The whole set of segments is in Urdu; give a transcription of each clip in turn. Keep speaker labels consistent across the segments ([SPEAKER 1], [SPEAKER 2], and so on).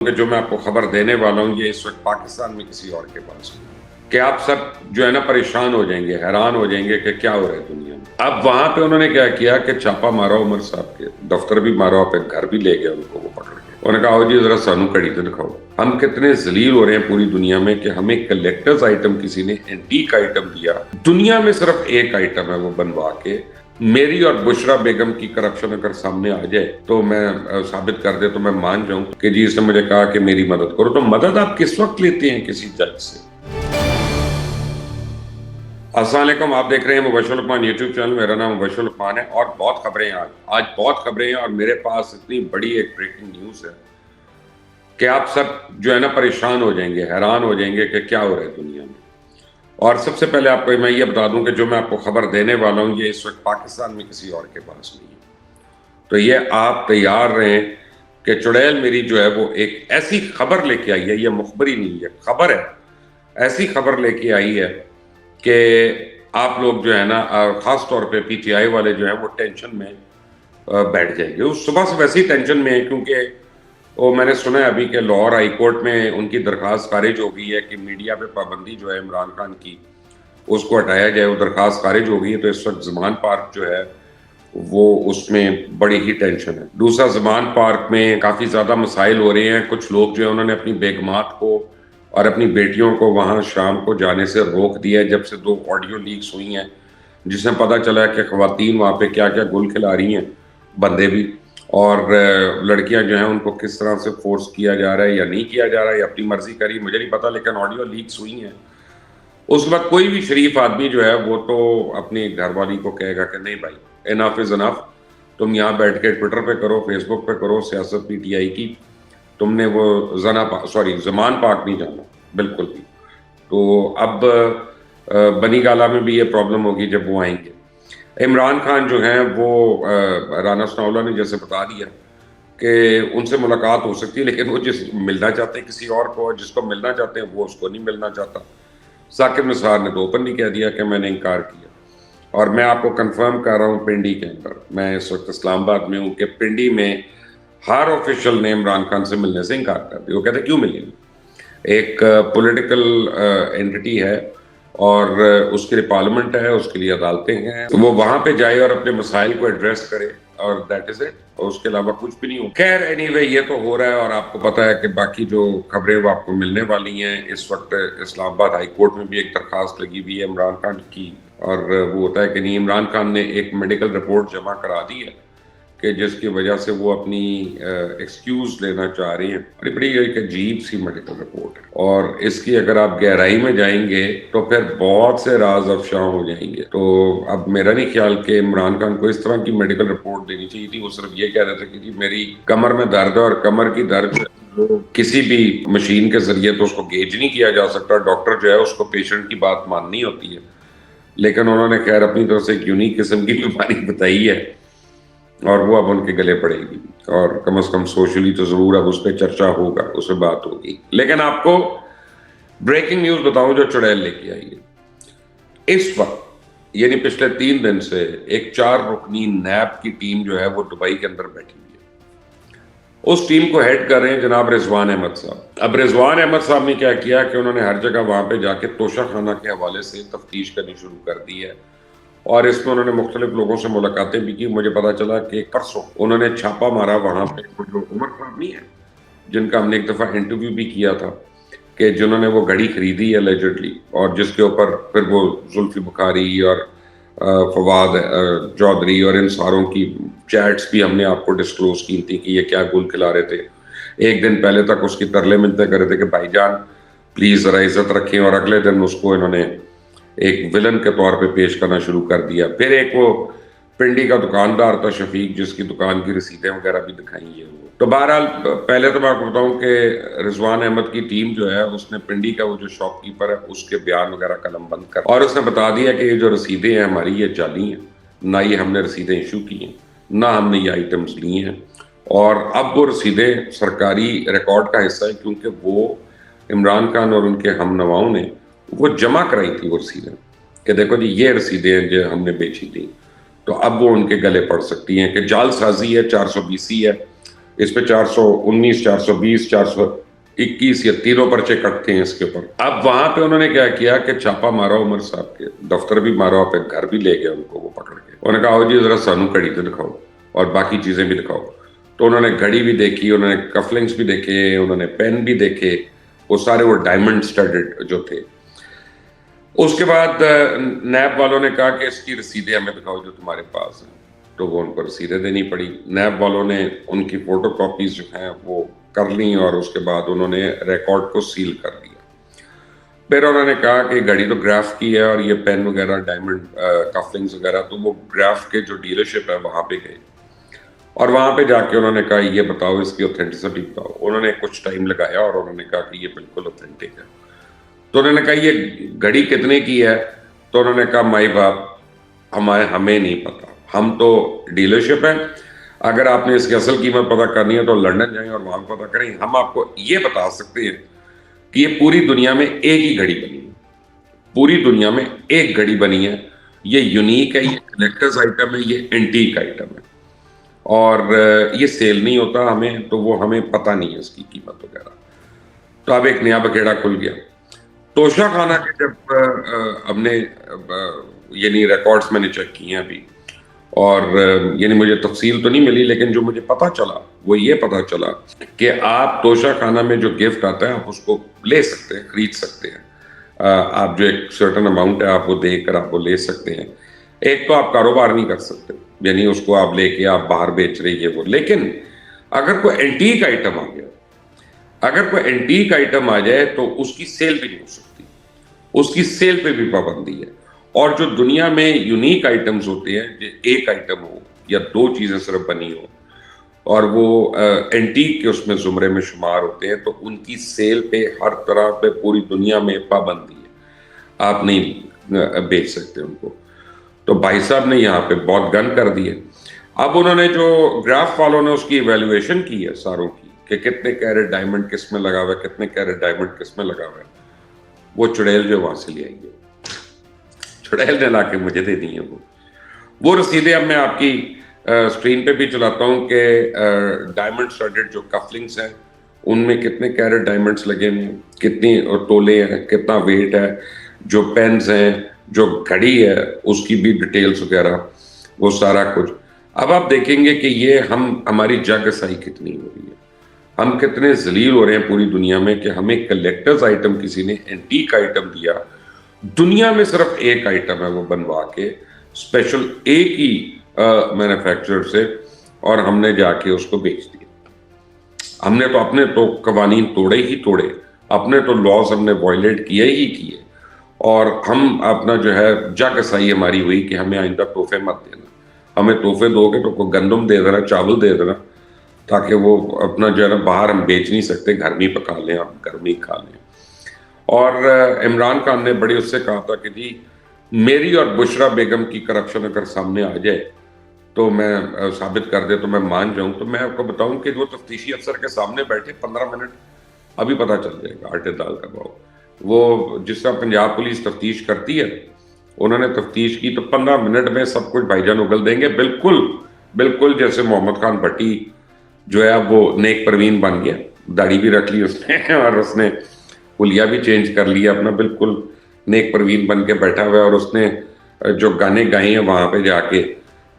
[SPEAKER 1] کہ جو میں آپ کو خبر دینے والا ہوں یہ اس وقت پاکستان میں کسی اور کے پاس نہیں کہ آپ سب جو ہے نا پریشان ہو جائیں گے، حیران ہو جائیں گے کہ کیا ہو رہا ہے دنیا میں۔ اب وہاں پہ انہوں نے کیا کیا کہ چھاپا مارا عمر صاحب کے دفتر بھی مارا، پھر گھر بھی لے گئے ان کو وہ پکڑ کے۔ انہوں نے کہا جی ذرا سانو کڑی تو دکھاؤ، ہم کتنے ذلیل ہو رہے ہیں پوری دنیا میں کہ ہمیں کلیکٹرز آئٹم کسی نے اینٹیک آئٹم دیا، دنیا میں صرف ایک آئٹم ہے وہ بنوا کے میری اور بشرا بیگم کی کرپشن اگر سامنے آ جائے تو میں ثابت کر دے تو میں مان جاؤں کہ جی اس نے مجھے کہا کہ میری مدد کرو۔ تو مدد آپ کس وقت لیتے ہیں کسی جج سے؟ السلام علیکم، آپ دیکھ رہے ہیں مبشر لقمان یوٹیوب چینل، میرا نام مبشر لقمان ہے اور بہت خبریں ہیں آج بہت خبریں ہیں، اور میرے پاس اتنی بڑی ایک بریکنگ نیوز ہے کہ آپ سب جو ہے نا پریشان ہو جائیں گے، حیران ہو جائیں گے کہ کیا ہو رہا ہے دنیا میں۔ اور سب سے پہلے آپ کو میں یہ بتا دوں کہ جو میں آپ کو خبر دینے والا ہوں یہ اس وقت پاکستان میں کسی اور کے پاس نہیں ہے، تو یہ آپ تیار رہیں کہ چڑیل میری جو ہے وہ ایک ایسی خبر لے کے آئی ہے، یہ مخبری نہیں ہے، خبر ہے، ایسی خبر لے کے آئی ہے کہ آپ لوگ جو ہے نا خاص طور پہ پی ٹی آئی والے جو ہیں وہ ٹینشن میں بیٹھ جائیں گے۔ اس صبح سے ویسے ہی ٹینشن میں ہے، کیونکہ وہ میں نے سنا ہے ابھی کہ لاہور ہائی کورٹ میں ان کی درخواست خارج ہو گئی ہے کہ میڈیا پہ پابندی جو ہے عمران خان کی اس کو ہٹایا جائے، وہ درخواست خارج ہو گئی ہے۔ تو اس وقت زمان پارک جو ہے وہ اس میں بڑی ہی ٹینشن ہے۔ دوسرا، زمان پارک میں کافی زیادہ مسائل ہو رہے ہیں، کچھ لوگ جو ہیں انہوں نے اپنی بیگمات کو اور اپنی بیٹیوں کو وہاں شام کو جانے سے روک دیا ہے جب سے 2 آڈیو لیکس ہوئی ہیں، جس میں پتہ چلا ہے کہ خواتین وہاں پہ کیا کیا گل کھلا رہی ہیں، بندے بھی، اور لڑکیاں جو ہیں ان کو کس طرح سے فورس کیا جا رہا ہے یا نہیں کیا جا رہا ہے یا اپنی مرضی کری، مجھے نہیں پتا، لیکن آڈیو لیکس ہوئی ہیں۔ اس وقت کوئی بھی شریف آدمی جو ہے وہ تو اپنی گھر والی کو کہے گا کہ نہیں بھائی انف از انف، تم یہاں بیٹھ کے ٹویٹر پہ کرو، فیس بک پہ کرو سیاست پی ٹی آئی کی، تم نے وہ زمان پاک نہیں جانا بالکل بھی۔ تو اب بنی گالہ میں بھی یہ پرابلم ہوگی جب وہ آئیں گے۔ عمران خان جو ہیں وہ رانا ثناءاللہ نے جیسے بتا دیا کہ ان سے ملاقات ہو سکتی ہے، لیکن وہ جس ملنا چاہتے ہیں کسی اور کو، جس کو ملنا چاہتے ہیں وہ اس کو نہیں ملنا چاہتا۔ ذاکر نثار نے تو اوپنلی کہہ دیا کہ میں نے انکار کیا، اور میں آپ کو کنفرم کر رہا ہوں پنڈی کے اندر، میں اس وقت اسلام آباد میں ہوں، کہ پنڈی میں ہر آفیشل نے عمران خان سے ملنے سے انکار کر دیا۔ وہ کہتے ہیں کیوں ملیں گے، ایک پولیٹیکل اینٹی ہے اور اس کے لیے پارلیمنٹ ہے، اس کے لیے عدالتیں ہیں، وہ وہاں پہ جائے اور اپنے مسائل کو ایڈریس کرے، اور دیٹ از اٹ، اور اس کے علاوہ کچھ بھی نہیں ہو۔ خیر اینی وے یہ تو ہو رہا ہے، اور آپ کو پتا ہے کہ باقی جو خبریں وہ آپ کو ملنے والی ہیں۔ اس وقت اسلام آباد ہائی کورٹ میں بھی ایک درخواست لگی ہوئی ہے عمران خان کی، اور وہ ہوتا ہے کہ نہیں، عمران خان نے ایک میڈیکل رپورٹ جمع کرا دی ہے کہ جس کی وجہ سے وہ اپنی ایکسکیوز لینا چاہ رہے ہیں۔ بڑی ایک عجیب سی میڈیکل رپورٹ ہے، اور اس کی اگر آپ گہرائی میں جائیں گے تو پھر بہت سے راز افشاں ہو جائیں گے۔ تو اب میرا نہیں خیال کہ عمران خان کو اس طرح کی میڈیکل رپورٹ دینی چاہیے تھی۔ وہ صرف یہ کہہ رہے تھے کہ جی میری کمر میں درد ہے، اور کمر کی درد کسی بھی مشین کے ذریعے تو اس کو گیج نہیں کیا جا سکتا، ڈاکٹر جو ہے اس کو پیشنٹ کی بات ماننی ہوتی ہے، لیکن انہوں نے خیر اپنی طرف سے ایک یونیک قسم کی بیماری بتائی ہے، اور وہ اب ان کے گلے پڑے گی، اور کم از کم سوشلی تو ضرور اب اس پہ چرچا ہوگا، اس پہ بات ہوگی۔ لیکن آپ کو بریکنگ نیوز بتاؤں جو چڑیل لے کے آئی ہے اس وقت، یعنی پچھلے 3 دن سے ایک 4 رکنی نیب کی ٹیم جو ہے وہ دبئی کے اندر بیٹھی ہوئی ہے۔ اس ٹیم کو ہیڈ کر رہے ہیں جناب رضوان احمد صاحب۔ اب رضوان احمد صاحب نے کیا کیا کہ انہوں نے ہر جگہ وہاں پہ جا کے توشہ خانہ کے حوالے سے تفتیش کرنی شروع کر دی ہے، اور اس میں انہوں نے مختلف لوگوں سے ملاقاتیں بھی کی۔ مجھے پتا چلا کہ پرسوں انہوں نے چھاپا مارا وہاں پہ، جو عمر صاحب نہیں ہے جن کا ہم نے ایک دفعہ انٹرویو بھی کیا تھا، کہ جنہوں نے وہ گھڑی خریدی ہے اللیجڈلی، اور جس کے اوپر پھر وہ زلفی بخاری اور فواد چودھری اور ان ساروں کی چیٹس بھی ہم نے آپ کو ڈسکلوز کی تھی کہ یہ کیا گل کھلا رہے تھے۔ ایک دن پہلے تک اس کی ترلے ملتے کر رہے تھے کہ بھائی جان پلیز ذرا عزت رکھیں، اور اگلے دن اس کو انہوں نے ایک ولن کے طور پہ پیش کرنا شروع کر دیا۔ پھر ایک وہ پنڈی کا دکاندار تھا شفیق، جس کی دکان کی رسیدیں وغیرہ بھی دکھائیں گے وہ۔ تو بہرحال پہلے تو میں آپ کو بتاؤں کہ رضوان احمد کی ٹیم جو ہے اس نے پنڈی کا وہ جو شاپ کیپر ہے اس کے بیان وغیرہ قلم بند کر، اور اس نے بتا دیا کہ یہ جو رسیدیں ہیں ہماری یہ جعلی ہیں، نہ یہ ہم نے رسیدیں ایشو کی ہیں، نہ ہم نے یہ آئٹمز لی ہیں، اور اب وہ رسیدیں سرکاری ریکارڈ کا حصہ ہے، کیونکہ وہ عمران خان اور ان کے ہم نواؤں نے وہ جمع کرائی تھی وہ رسیدیں کہ دیکھو جی یہ رسیدیں ہیں جو ہم نے بیچی تھی۔ تو اب وہ ان کے گلے پڑ سکتی ہیں کہ جعل سازی ہے، 420 ہے، اس پہ 419 420 421 یا تینوں پرچے کٹتے ہیں اس کے اوپر. اب وہاں پہ انہوں نے کیا کیا کہ چھاپا مارا عمر صاحب کے دفتر بھی مارا, پہ گھر بھی لے گئے ان کو وہ پکڑ کے. انہوں نے کہا جی ذرا سانو گھڑی تو دکھاؤ اور باقی چیزیں بھی دکھاؤ. تو انہوں نے گھڑی بھی دیکھی, انہوں نے کف لنکس بھی دیکھے, انہوں نے پین بھی دیکھے, وہ سارے وہ ڈائمنڈ سٹڈڈ جو تھے. اس کے بعد نیب والوں نے کہا کہ اس کی رسیدیں ہمیں دکھاؤ جو تمہارے پاس ہیں. تو وہ ان کو رسیدیں دینی پڑی. نیب والوں نے ان کی فوٹو کاپیز جو ہیں وہ کر لیں اور اس کے بعد انہوں نے ریکارڈ کو سیل کر دیا. پھر انہوں نے کہا کہ گاڑی تو گراف کی ہے اور یہ پین وغیرہ ڈائمنڈ کفلنگز وغیرہ, تو وہ گراف کے جو ڈیلرشپ ہے وہاں پہ گئے اور وہاں پہ جا کے انہوں نے کہا یہ بتاؤ اس کی اوتھینٹسٹی بتاؤ. انہوں نے کچھ ٹائم لگایا اور انہوں نے کہا کہ یہ بالکل اوتھینٹک ہے. تو انہوں نے کہا یہ گھڑی کتنے کی ہے؟ تو انہوں نے کہا مائی باپ ہمیں نہیں پتا, ہم تو ڈیلرشپ ہیں, اگر آپ نے اس کی اصل قیمت پتہ کرنی ہے تو لنڈن جائیں اور وہاں پتہ کریں. ہم آپ کو یہ بتا سکتے ہیں کہ یہ پوری دنیا میں ایک ہی گھڑی بنی ہے, پوری دنیا میں ایک گھڑی بنی ہے, یہ یونیک ہے, یہ کلیکٹرز آئٹم ہے, یہ اینٹیک آئٹم ہے اور یہ سیل نہیں ہوتا ہمیں, تو وہ ہمیں پتہ نہیں ہے اس کی قیمت وغیرہ. تو اب ایک نیا بکھیڑا کھل گیا. توشہ خانہ کے جب ہم نے یعنی ریکارڈز میں نے چیک کیے ہیں ابھی, اور یعنی مجھے تفصیل تو نہیں ملی لیکن جو مجھے پتا چلا وہ یہ پتا چلا کہ آپ توشہ خانہ میں جو گفٹ آتا ہے آپ اس کو لے سکتے ہیں, خرید سکتے ہیں. آپ جو ایک سرٹن اماؤنٹ ہے آپ وہ دے کر آپ وہ لے سکتے ہیں. ایک تو آپ کاروبار نہیں کر سکتے, یعنی اس کو آپ لے کے آپ باہر بیچ رہے ہیں وہ. لیکن اگر کوئی اینٹیک آئٹم آ گیا, اگر کوئی اینٹیک آئٹم آ جائے تو اس کی سیل بھی نہیں ہو سکتی, اس کی سیل پہ بھی پابندی ہے. اور جو دنیا میں یونیک آئٹمز ہوتے ہیں, ایک آئٹم ہو یا دو چیزیں صرف بنی ہو اور وہ اینٹیک کے اس میں زمرے میں شمار ہوتے ہیں, تو ان کی سیل پہ ہر طرح پہ پوری دنیا میں پابندی ہے, آپ نہیں بیچ سکتے ان کو. تو بھائی صاحب نے یہاں پہ بہت گن کر دیے. اب انہوں نے جو گراف والوں نے اس کی ایویلویشن کی ہے ساروں کی کہ کتنے کیرٹ ڈائمنڈ کس میں لگا ہوا ہے, کتنے کیرٹ ڈائمنڈ کس میں لگا ہوا ہے, وہ چڑیل جو وہاں سے لے آئی ہے, چڑیل نے لا کے مجھے دے دی ہیں وہ رسیدیں. اب میں آپ کی اسکرین پہ بھی چلاتا ہوں کہ ڈائمنڈ سٹڈڈ جو کفلنگس ہیں ان میں کتنے کیرٹ ڈائمنڈس لگے ہوئے ہیں, کتنی تولے ہیں, کتنا ویٹ ہے, جو پینز ہیں, جو گھڑی ہے اس کی بھی ڈیٹیلز وغیرہ, وہ سارا کچھ. اب آپ دیکھیں گے کہ یہ ہماری جاگسائی کتنی ہو رہی ہے, ہم کتنے ذلیل ہو رہے ہیں پوری دنیا میں کہ ہمیں کلیکٹرز آئٹم کسی نے اینٹیک آئٹم دیا, دنیا میں صرف ایک آئٹم ہے وہ بنوا کے اسپیشل ایک ہی مینوفیکچرر سے, اور ہم نے جا کے اس کو بیچ دیا. ہم نے تو اپنے تو قوانین توڑے ہی توڑے, اپنے تو لاز ہم نے وائلیٹ کیے ہی کیے, اور ہم اپنا جو ہے جاگسائی ہماری ہوئی کہ ہمیں آئندہ تحفے مت دینا, ہمیں تحفے دو گے تو کوئی گندم دے دینا, چاول دے دینا, تاکہ وہ اپنا جو ہے نا باہر ہم بیچ نہیں سکتے, گھر میں پکا لیں, آپ گھر میں کھا لیں. اور عمران خان نے بڑی اس سے کہا تھا کہ جی میری اور بشرا بیگم کی کرپشن اگر سامنے آ جائے تو میں ثابت کر دے تو میں مان جاؤں, تو میں آپ کو بتاؤں کہ وہ تفتیشی افسر کے سامنے بیٹھے 15 منٹ ابھی پتہ چل جائے گا آٹے دال کا بھاؤ. وہ جس طرح پنجاب پولیس تفتیش کرتی ہے, انہوں نے تفتیش کی تو 15 منٹ میں سب کچھ بھائی جان اگل دیں گے, بالکل جیسے محمد خان بھٹی جو ہے اب وہ نیک پروین بن گیا, داڑھی بھی رکھ لی اس نے اور اس نے حلیہ بھی چینج کر لیا اپنا, بالکل نیک پروین بن کے بیٹھا ہوا ہے. اور اس نے جو گانے گائے ہیں وہاں پہ جا کے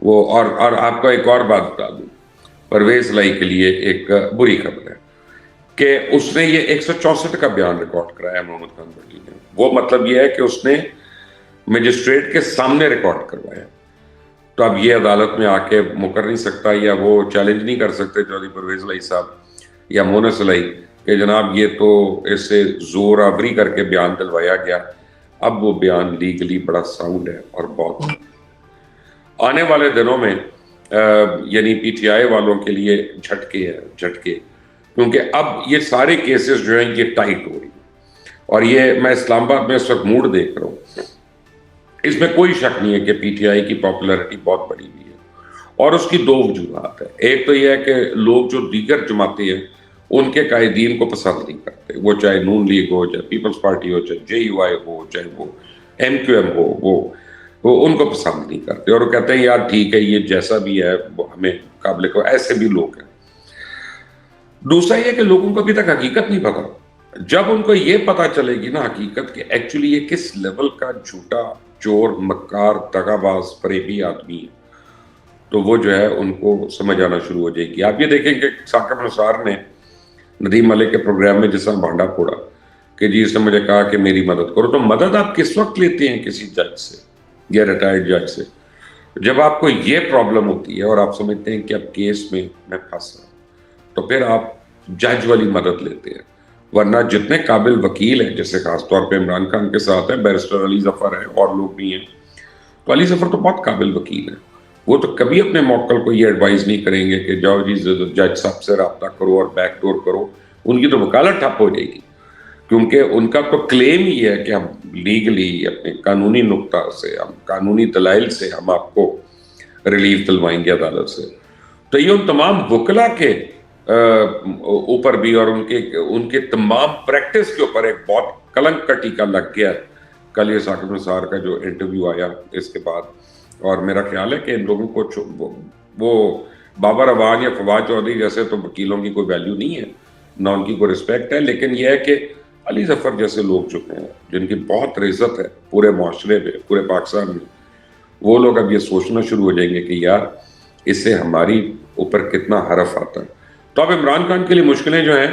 [SPEAKER 1] وہ, اور آپ کو ایک اور بات بتا دوں, پرویز لائی کے لیے ایک بری خبر ہے کہ اس نے یہ 164 کا بیان ریکارڈ کرایا محمد خان بھٹی نے. وہ مطلب یہ ہے کہ اس نے مجسٹریٹ کے سامنے ریکارڈ کروایا, تو اب یہ عدالت میں آ کے مکر نہیں سکتا یا وہ چیلنج نہیں کر سکتے چودھری پرویز لائی صاحب یا مونس لائی کہ جناب یہ تو اس سے زور آوری کر کے بیان دلوایا گیا. اب وہ بیان لیگلی بڑا ساؤنڈ ہے اور بہت آنے والے دنوں میں یعنی پی ٹی آئی والوں کے لیے جھٹکے, کیونکہ اب یہ سارے کیسز جو ہیں یہ ٹائٹ ہو رہی ہیں. اور یہ میں اسلام آباد میں اس وقت موڈ دیکھ رہا ہوں, اس میں کوئی شک نہیں ہے کہ پی ٹی آئی کی پاپولیرٹی بہت بڑی ہوئی ہے, اور اس کی دو وجوہات ہیں. ایک تو یہ ہے کہ لوگ جو دیگر جماعتیں ہیں ان کے قائدین کو پسند نہیں کرتے, وہ چاہے نون لیگ ہو, چاہے پیپلز پارٹی ہو, چاہے جے یو آئی ہو, چاہے وہ ایم کیو ایم ہو, وہ ان کو پسند نہیں کرتے, اور وہ کہتے ہیں یار ٹھیک ہے یہ جیسا بھی ہے وہ ہمیں قابل کو, ایسے بھی لوگ ہیں. دوسرا یہ کہ لوگوں کو ابھی تک حقیقت نہیں پتا. جب ان کو یہ پتا چلے گی نا حقیقت کہ ایکچولی یہ کس لیول کا جھوٹا چور مکار دغا باز فریبی آدمی ہے, تو وہ جو ہے ان کو سمجھ آنا شروع ہو جائے گی. آپ یہ دیکھیں کہ ثاقب نثار نے ندیم ملک کے پروگرام میں جس طرح بھانڈا پھوڑا کہ جی اس نے مجھے کہا کہ میری مدد کرو, تو مدد آپ کس وقت لیتے ہیں کسی جج سے یا ریٹائرڈ جج سے؟ جب آپ کو یہ پرابلم ہوتی ہے اور آپ سمجھتے ہیں کہ اب کیس میں پھنس رہا ہوں, تو پھر آپ جج والی مدد لیتے ہیں. ورنہ جتنے قابل وکیل ہیں, جیسے خاص طور پہ عمران خان کے ساتھ ہے بیرسٹر علی ظفر ہے اور لوگ بھی ہیں, تو علی ظفر تو بہت قابل وکیل ہیں. وہ تو کبھی اپنے موکل کو یہ ایڈوائز نہیں کریں گے کہ جاؤ جی جج صاحب سے رابطہ کرو اور بیک ڈور کرو. ان کی تو وکالت ٹھپ ہو جائے گی, کیونکہ ان کا تو کلیم ہی ہے کہ ہم لیگلی اپنے قانونی نقطہ سے, ہم قانونی دلائل سے ہم آپ کو ریلیف دلوائیں گے عدالت سے. تو یہ ان تمام وکلا کے اوپر بھی اور ان کے تمام پریکٹس کے اوپر ایک بہت کلنک کا ٹیکا لگ گیا. کل یہ ثاقب نثار کا جو انٹرویو آیا اس کے بعد, اور میرا خیال ہے کہ ان لوگوں کو وہ بابر اعوان یا فواد چودھری جیسے تو وکیلوں کی کوئی ویلیو نہیں ہے, نہ ان کی کوئی رسپیکٹ ہے, لیکن یہ ہے کہ علی ظفر جیسے لوگ چکے ہیں جن کی بہت عزت ہے پورے معاشرے میں, پورے پاکستان میں, وہ لوگ اب یہ سوچنا شروع ہو جائیں گے کہ یار اس سے ہماری اوپر کتنا حرف آتا ہے. تو اب عمران خان کے لیے مشکلیں جو ہیں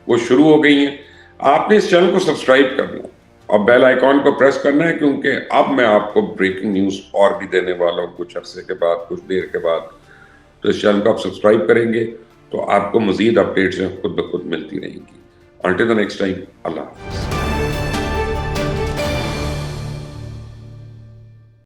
[SPEAKER 1] وہ شروع ہو گئی ہیں. آپ نے اس چینل کو سبسکرائب کرنا اور بیل آئیکن کو پریس کرنا ہے, کیونکہ اب میں آپ کو بریکنگ نیوز اور بھی دینے والا ہوں کچھ عرصے کے بعد, کچھ دیر کے بعد. تو اس چینل کو آپ سبسکرائب کریں گے تو آپ کو مزید اپڈیٹس خود بخود ملتی رہیں گی. Until the next time, Allah Hafiz.